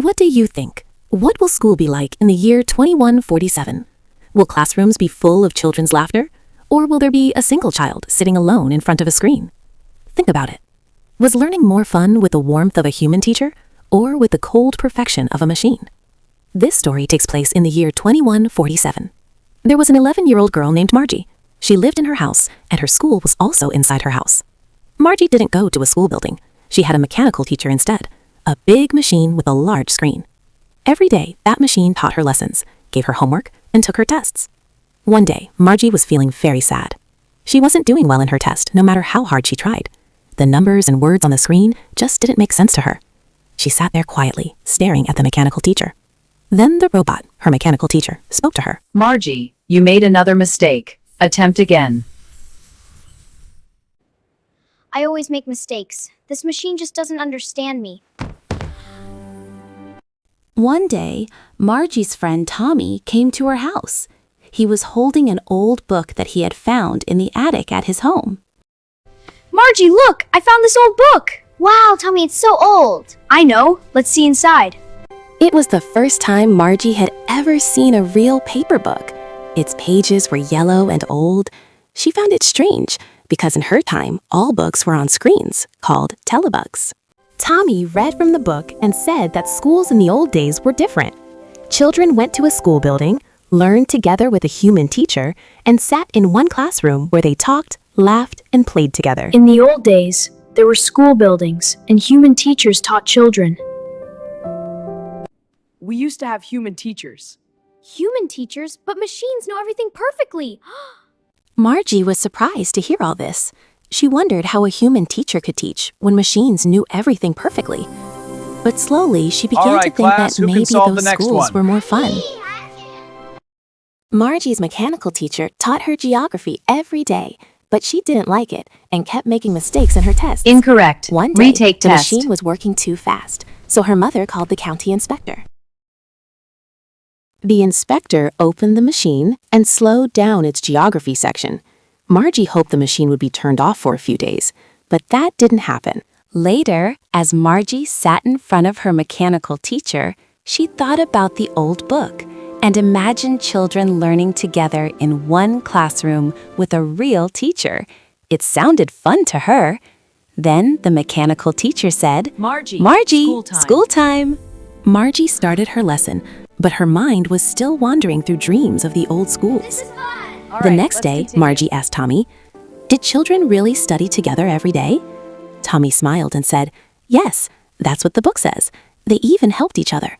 What do you think? What will school be like in the year 2147? Will classrooms be full of children's laughter? Or will there be a single child sitting alone in front of a screen? Think about it. Was learning more fun with the warmth of a human teacher or with the cold perfection of a machine? This story takes place in the year 2147. There was an 11-year-old girl named Margie. She lived in her house, and her school was also inside her house. Margie didn't go to a school building. She had a mechanical teacher instead, a big machine with a large screen. Every day, that machine taught her lessons, gave her homework, and took her tests. One day, Margie was feeling very sad. She wasn't doing well in her test, no matter how hard she tried. The numbers and words on the screen just didn't make sense to her. She sat there quietly, staring at the mechanical teacher. Then the robot, her mechanical teacher, spoke to her. Margie, you made another mistake. Attempt again. I always make mistakes. This machine just doesn't understand me. One day, Margie's friend Tommy came to her house. He was holding an old book that he had found in the attic at his home. Margie, look! I found this old book! Wow, Tommy, it's so old! I know. Let's see inside. It was the first time Margie had ever seen a real paper book. Its pages were yellow and old. She found it strange because in her time, all books were on screens, called telebooks. Tommy read from the book and said that schools in the old days were different. Children went to a school building, learned together with a human teacher, and sat in one classroom where they talked, laughed, and played together. In the old days, there were school buildings, and human teachers taught children. We used to have human teachers. Human teachers, but machines know everything perfectly. Margie was surprised to hear all this. She wondered how a human teacher could teach when machines knew everything perfectly. But slowly, she began to think class, that who can maybe solve those the next schools one? were more fun. Margie's mechanical teacher taught her geography every day, but she didn't like it and kept making mistakes in her tests. Incorrect. One day, Retake the test. machine was working too fast, so her mother called the county inspector. The inspector opened the machine and slowed down its geography section. Margie hoped the machine would be turned off for a few days, but that didn't happen. Later, as Margie sat in front of her mechanical teacher, she thought about the old book and imagined children learning together in one classroom with a real teacher. It sounded fun to her. Then the mechanical teacher said, Margie, school time. Margie started her lesson, but her mind was still wandering through dreams of the old schools. The next day, Margie asked Tommy, "Did children really study together every day?" Tommy smiled and said, "Yes, that's what the book says. They even helped each other."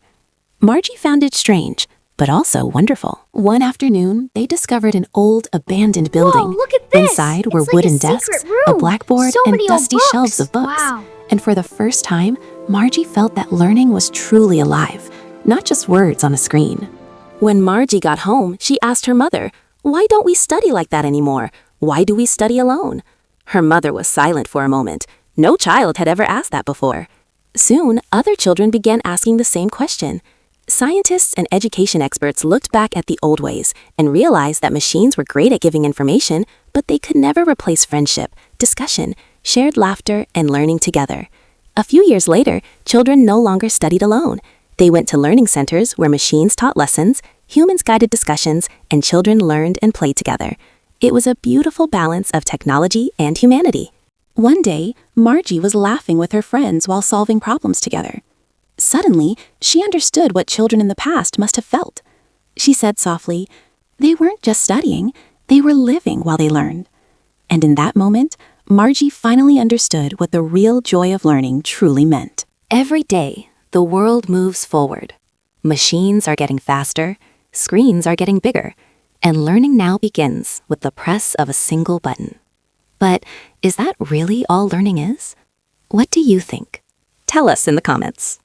Margie found it strange, but also wonderful. One afternoon, they discovered an old, abandoned building. Whoa, look at this! Inside were It's like a wooden secret desks, room. a blackboard, So and many old dusty books. shelves of books. Wow. And for the first time, Margie felt that learning was truly alive, not just words on a screen. When Margie got home, she asked her mother, "Why don't we study like that anymore? Why do we study alone?" Her mother was silent for a moment. No child had ever asked that before. Soon, other children began asking the same question. Scientists and education experts looked back at the old ways and realized that machines were great at giving information, but they could never replace friendship, discussion, shared laughter, and learning together. A few years later, children no longer studied alone. They went to learning centers where machines taught lessons, humans guided discussions, and children learned and played together. It was a beautiful balance of technology and humanity. One day, Margie was laughing with her friends while solving problems together. Suddenly, she understood what children in the past must have felt. She said softly, "They weren't just studying, they were living while they learned." And in that moment, Margie finally understood what the real joy of learning truly meant. Every day, the world moves forward. Machines are getting faster, screens are getting bigger, and learning now begins with the press of a single button. But is that really all learning is? What do you think? Tell us in the comments.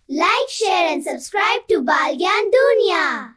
Like, share and subscribe to Baal Gyan Duniya.